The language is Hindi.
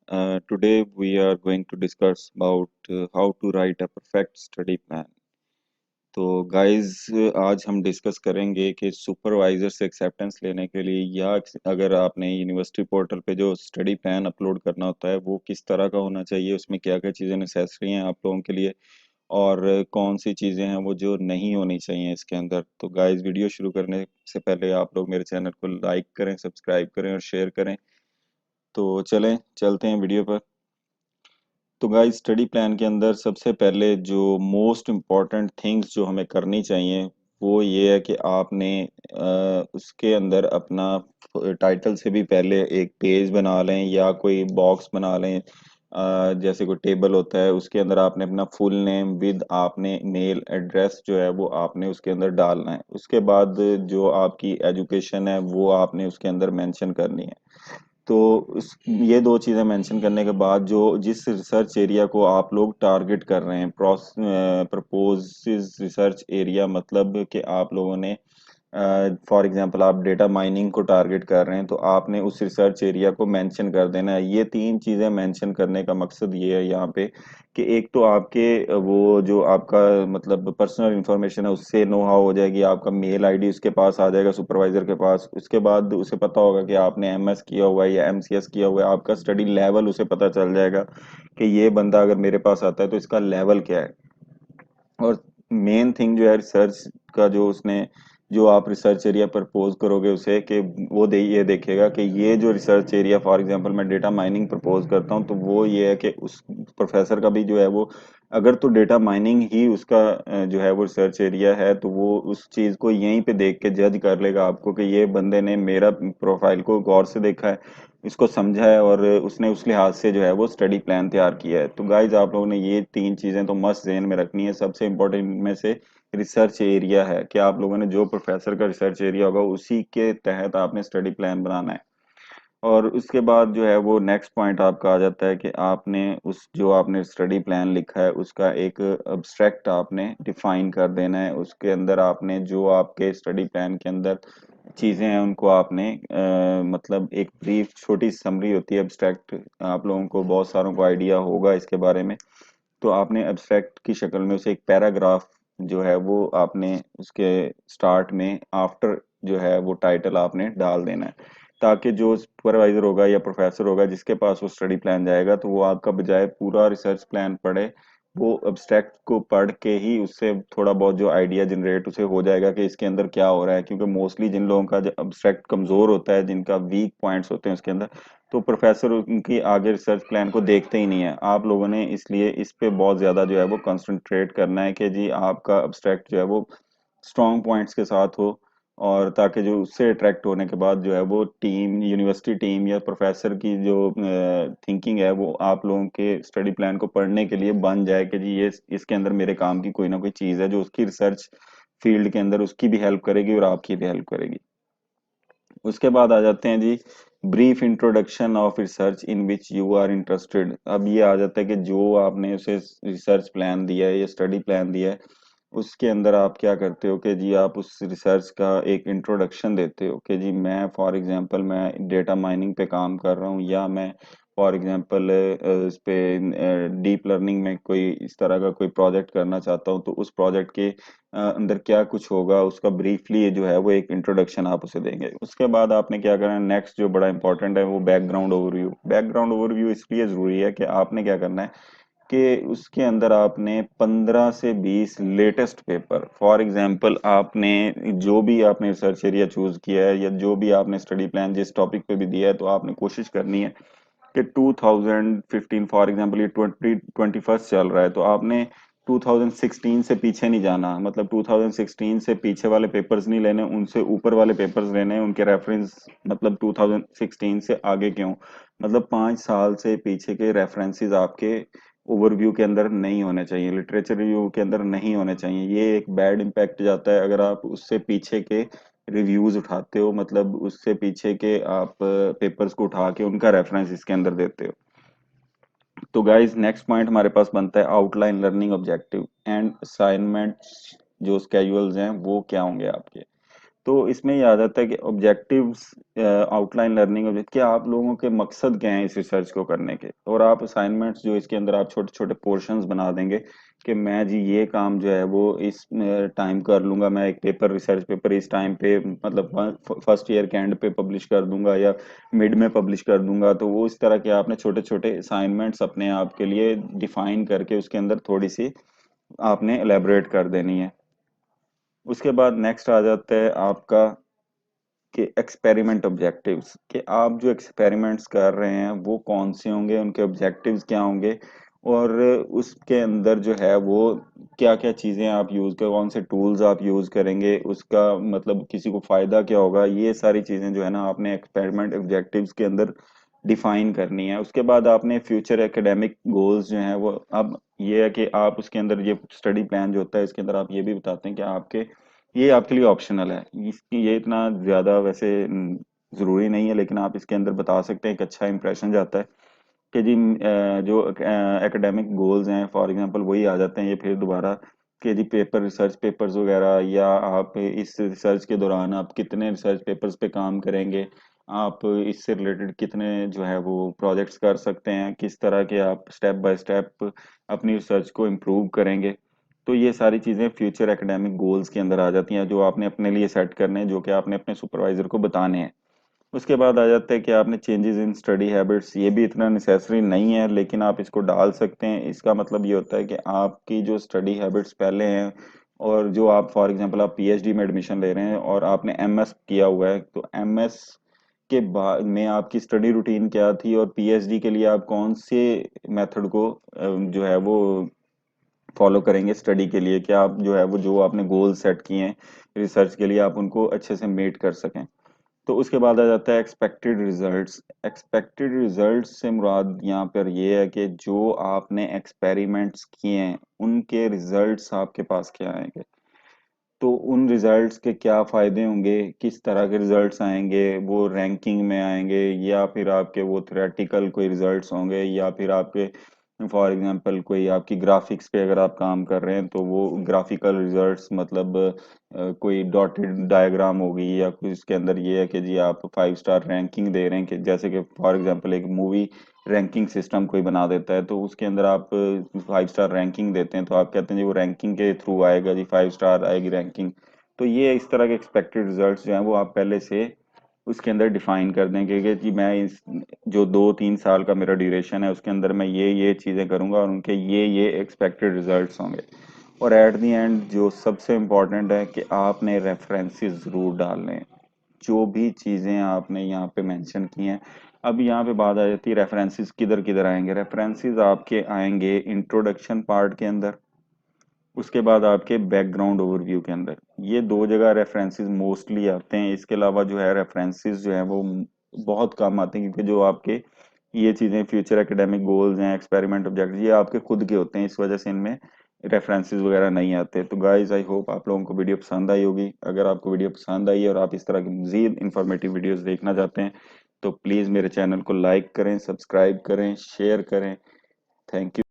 Today we are going to discuss about how to write a perfect study plan. तो गाइस आज हम डिस्कस करेंगे कि सुपरवाइजर से एक्सेप्टेंस लेने के लिए या अगर आपने यूनिवर्सिटी पोर्टल पे जो स्टडी प्लान अपलोड करना होता है वो किस तरह का होना चाहिए, उसमें क्या क्या चीज़ें नेसेसरी हैं आप लोगों के लिए और कौन सी चीज़ें हैं वो जो नहीं होनी चाहिए इसके अंदर। तो गाइस वीडियो शुरू करने से पहले आप लोग मेरे चैनल को लाइक करें, सब्सक्राइब करें और शेयर करें। तो चलें चलते हैं वीडियो पर। तो गाइस स्टडी प्लान के अंदर सबसे पहले जो मोस्ट इम्पॉर्टेंट थिंग्स जो हमें करनी चाहिए वो ये है कि आपने उसके अंदर अपना टाइटल से भी पहले एक पेज बना लें या कोई बॉक्स बना लें। जैसे कोई टेबल होता है उसके अंदर आपने अपना फुल नेम विद आपने मेल एड्रेस जो है वो आपने उसके अंदर डालना है। उसके बाद जो आपकी एजुकेशन है वो आपने उसके अंदर मेंशन करनी है। तो ये दो चीजें मेंशन करने के बाद जो जिस रिसर्च एरिया को आप लोग टारगेट कर रहे हैं, प्रपोज रिसर्च एरिया मतलब कि आप लोगों ने फॉर एग्जांपल आप डेटा माइनिंग को टारगेट कर रहे हैं तो आपने उस रिसर्च एरिया को मेंशन कर देना है। ये तीन चीजें मेंशन करने का मकसद ये है यहाँ पे कि एक तो आपके वो जो आपका मतलब पर्सनल इंफॉर्मेशन है उससे नो हाउ हो जाएगी, आपका मेल आईडी उसके पास आ जाएगा सुपरवाइजर के पास। उसके बाद उसे पता होगा कि आपने एमएस किया हुआ है या एमसीएस किया हुआ है, आपका स्टडी लेवल उसे पता चल जाएगा कि ये बंदा अगर मेरे पास आता है तो इसका लेवल क्या है। और मेन थिंग जो है रिसर्च का जो उसने जो आप रिसर्च एरिया प्रपोज करोगे उसे कि वो दे ये देखेगा कि ये जो रिसर्च एरिया फॉर एग्जांपल मैं डेटा माइनिंग प्रपोज करता हूँ तो वो ये है कि उस प्रोफेसर का भी जो है वो अगर तो डेटा माइनिंग ही उसका जो है वो रिसर्च एरिया है तो वो उस चीज को यहीं पे देख के जज कर लेगा आपको कि ये बंदे ने मेरा प्रोफाइल को गौर से देखा है, इसको समझा है और उसने उस लिहाज से जो है वो स्टडी प्लान तैयार किया है। तो गाइज आप लोगों ने ये तीन चीजें तो मस्त ज़हन में रखनी है। सबसे इम्पोर्टेंट इनमें से रिसर्च एरिया है कि आप लोगों ने जो प्रोफेसर का रिसर्च एरिया होगा उसी के तहत आपने स्टडी प्लान बनाना है। और उसके बाद जो है वो नेक्स्ट पॉइंट आपका आ जाता है कि आपने उस जो आपने स्टडी प्लान लिखा है उसका एक अब्स्ट्रैक्ट आपने डिफाइन कर देना है। उसके अंदर आपने जो आपके स्टडी प्लान के अंदर चीजें हैं उनको आपने मतलब एक ब्रीफ छोटी समरी होती है एब्स्ट्रैक्ट, आप लोगों को बहुत सारों को आइडिया होगा इसके बारे में। तो आपने एब्स्ट्रैक्ट की शक्ल में उसे एक पैराग्राफ जो है वो आपने उसके स्टार्ट में आफ्टर जो है वो टाइटल आपने डाल देना है ताकि जो सुपरवाइजर होगा या प्रोफेसर होगा जिसके पास वो स्टडी प्लान जाएगा तो वो आपका बजाय पूरा रिसर्च प्लान पढ़े, वो एब्स्ट्रैक्ट को पढ़ के ही उससे थोड़ा बहुत जो आइडिया जनरेट उसे हो जाएगा कि इसके अंदर क्या हो रहा है। क्योंकि मोस्टली जिन लोगों का जो एब्स्ट्रैक्ट कमजोर होता है, जिनका वीक पॉइंट्स होते हैं उसके अंदर, तो प्रोफेसर उनकी आगे रिसर्च प्लान को देखते ही नहीं है। आप लोगों ने इसलिए इस पे बहुत ज्यादा जो है वो कंसंट्रेट करना है कि जी आपका एब्स्ट्रैक्ट जो है वो स्ट्रॉन्ग पॉइंट्स के साथ हो और ताकि जो उससे अट्रैक्ट होने के बाद जो है वो टीम, यूनिवर्सिटी टीम या प्रोफेसर की जो थिंकिंग है वो आप लोगों के स्टडी प्लान को पढ़ने के लिए बन जाए कि जी ये इसके अंदर मेरे काम की कोई ना कोई चीज़ है जो उसकी रिसर्च फील्ड के अंदर उसकी भी हेल्प करेगी और आपकी भी हेल्प करेगी। उसके बाद आ जाते हैं जी brief introduction of research in which you are interested. अब ये आ जाता है कि जो आपने उसे रिसर्च प्लान दिया है या स्टडी प्लान दिया है उसके अंदर आप क्या करते हो कि जी आप उस रिसर्च का एक इंट्रोडक्शन देते हो कि जी मैं फॉर एग्जांपल मैं डेटा माइनिंग पे काम कर रहा हूँ या मैं फॉर एग्जांपल इस पे डीप लर्निंग में कोई इस तरह का कोई प्रोजेक्ट करना चाहता हूँ। तो उस प्रोजेक्ट के अंदर क्या कुछ होगा उसका ब्रीफली जो है वो एक इंट्रोडक्शन आप उसे देंगे। उसके बाद आपने क्या करना है, नेक्स्ट जो बड़ा इंपॉर्टेंट है वो बैकग्राउंड ओवरव्यू। बैकग्राउंड ओवरव्यू इसलिए जरूरी है कि आपने क्या करना है कि उसके अंदर आपने 15 से 20 लेटेस्ट पेपर, फॉर एग्जांपल आपने जो भी आपने रिसर्च एरिया चूज किया है या जो भी आपने स्टडी प्लान जिस टॉपिक पे भी दिया है तो आपने कोशिश करनी है कि 2015 फॉर एग्जांपल ये 2021 चल रहा है तो आपने 2016 से पीछे नहीं जाना। मतलब 2016 से पीछे वाले पेपर्स नहीं लेने, उनसे ऊपर वाले पेपर्स लेने हैं, उनके रेफरेंस मतलब 2016 से आगे क्यों, मतलब 5 साल से पीछे के रेफरेंसेस आपके ओवरव्यू के अंदर नहीं होने चाहिए, लिटरेचर रिव्यू के अंदर नहीं होने चाहिए। ये एक बैड इम्पैक्ट जाता है अगर आप उससे पीछे के रिव्यूज उठाते हो, मतलब उससे पीछे के आप पेपर्स को उठा के उनका रेफरेंस इसके अंदर देते हो। तो गाइज नेक्स्ट पॉइंट हमारे पास बनता है outline learning objective and assignments. जो स्केड्यूल्स हैं वो क्या होंगे आपके। तो इसमें ये आ जाता है कि ऑब्जेक्टिव्स, आउटलाइन लर्निंग ऑब्जेक्ट, कि आप लोगों के मकसद क्या हैं इस रिसर्च को करने के, और आप असाइनमेंट्स जो इसके अंदर आप छोटे छोटे पोर्शंस बना देंगे कि मैं जी ये काम जो है वो इस टाइम कर लूंगा, मैं एक पेपर, रिसर्च पेपर इस टाइम पे, मतलब फर्स्ट ईयर के एंड पे पब्लिश कर दूंगा या मिड में पब्लिश कर दूंगा। तो वो इस तरह के आपने छोटे छोटे असाइनमेंट्स अपने आप के लिए डिफाइन करके उसके अंदर थोड़ी सी आपने एलेबरेट कर देनी है। उसके बाद नेक्स्ट आ जाता है आपका कि एक्सपेरिमेंट ऑब्जेक्टिव्स, कि आप जो एक्सपेरिमेंट्स कर रहे हैं वो कौन से होंगे, उनके ऑब्जेक्टिव्स क्या होंगे, और उसके अंदर जो है वो क्या क्या चीज़ें आप यूज़ कर, कौन से टूल्स आप यूज़ करेंगे, उसका मतलब किसी को फ़ायदा क्या होगा, ये सारी चीज़ें जो है ना आपने एक्सपेरिमेंट ऑब्जेक्टिव्स के अंदर डिफाइन करनी है। उसके बाद आपने फ्यूचर एकेडमिक गोल्स जो हैं वो, अब ये है कि आप उसके अंदर ये स्टडी प्लान जो होता है इसके अंदर आप ये भी बताते हैं कि आपके, ये आपके लिए ऑप्शनल है, इसकी ये इतना ज़्यादा वैसे ज़रूरी नहीं है, लेकिन आप इसके अंदर बता सकते हैं, एक अच्छा इंप्रेशन जाता है कि जी जो एकेडमिक गोल्स हैं फॉर एग्जांपल वही आ जाते हैं ये फिर दोबारा, कि जी पेपर, रिसर्च पेपर्स वगैरह, या आप इस रिसर्च के दौरान आप कितने रिसर्च पेपर्स पे काम करेंगे, आप इससे रिलेटेड कितने जो है वो प्रोजेक्ट्स कर सकते हैं, किस तरह के आप स्टेप बाय स्टेप अपनी रिसर्च को इम्प्रूव करेंगे। तो ये सारी चीज़ें फ्यूचर एकेडमिक गोल्स के अंदर आ जाती हैं जो आपने अपने लिए सेट करने हैं, जो कि आपने अपने सुपरवाइजर को बताने हैं। उसके बाद आ जाता है कि आपने चेंजेस इन स्टडी हैबिट्स, ये भी इतना नेसेसरी नहीं है लेकिन आप इसको डाल सकते हैं। इसका मतलब ये होता है कि आपकी जो स्टडी हैबिट्स पहले हैं, और जो आप फॉर एग्जांपल आप पीएचडी में एडमिशन ले रहे हैं और आपने एमएस किया हुआ है, तो एमएस के बाद में आपकी स्टडी रूटीन क्या थी, और पीएचडी के लिए आप कौन से मेथड को जो है वो फॉलो करेंगे स्टडी के लिए, कि आप जो है वो जो आपने गोल सेट किए हैं रिसर्च के लिए आप उनको अच्छे से मीट कर सकें। तो उसके बाद आ जाता है एक्सपेक्टेड रिजल्ट्स। एक्सपेक्टेड रिजल्ट्स से मुराद यहाँ पर ये है कि जो आपने एक्सपेरिमेंट्स किए हैं उनके रिजल्ट्स आपके पास क्या आएंगे, तो उन रिजल्ट्स के क्या फायदे होंगे, किस तरह के रिजल्ट्स आएंगे, वो रैंकिंग में आएंगे या फिर आपके वो थ्योरेटिकल कोई रिजल्ट्स होंगे, या फिर आपके फॉर एग्जांपल कोई आपकी ग्राफिक्स पे अगर आप काम कर रहे हैं तो वो ग्राफिकल रिजल्ट्स, मतलब कोई डॉटेड डायग्राम होगी, या कुछ इसके अंदर ये है कि जी आप 5 स्टार रैंकिंग दे रहे हैं, कि जैसे कि फॉर एग्जांपल एक मूवी रैंकिंग सिस्टम कोई बना देता है तो उसके अंदर आप 5 स्टार रैंकिंग देते हैं, तो आप कहते हैं जी वो रैंकिंग के थ्रू आएगा, जी 5 स्टार आएगी रैंकिंग। तो ये इस तरह के एक्सपेक्टेड रिजल्ट्स जो हैं वो आप पहले से उसके अंदर डिफाइन कर दें कि जी मैं इस जो 2-3 साल का मेरा ड्यूरेशन है उसके अंदर मैं ये चीज़ें करूंगा और उनके ये एक्सपेक्टेड रिजल्ट्स होंगे। और एट दी एंड जो सबसे इम्पोर्टेंट है कि आपने रेफरेंसेस ज़रूर डालने हैं, जो भी चीज़ें आपने यहाँ पे मेंशन की हैं। अब यहाँ पे बात आ जाती है रेफरेंसेस किधर किधर आएंगे। रेफरेंसेस आपके आएंगे इंट्रोडक्शन पार्ट के अंदर, उसके बाद आपके बैकग्राउंड ओवरव्यू के अंदर, ये दो जगह रेफरेंसेस मोस्टली आते हैं। इसके अलावा जो है रेफरेंसेस जो है वो बहुत कम आते हैं, क्योंकि जो आपके ये चीज़ें फ्यूचर एकेडमिक गोल्स हैं, एक्सपेरिमेंट ऑब्जेक्टिव, ये आपके खुद के होते हैं, इस वजह से इनमें रेफरेंसेस वगैरह नहीं आते। तो गाइज आई होप आप लोगों को वीडियो पसंद आई होगी। अगर आपको वीडियो पसंद आई और आप इस तरह की मजीद इंफॉर्मेटिव वीडियोस देखना चाहते हैं तो प्लीज़ मेरे चैनल को लाइक करें, सब्सक्राइब करें, शेयर करें। Thank you.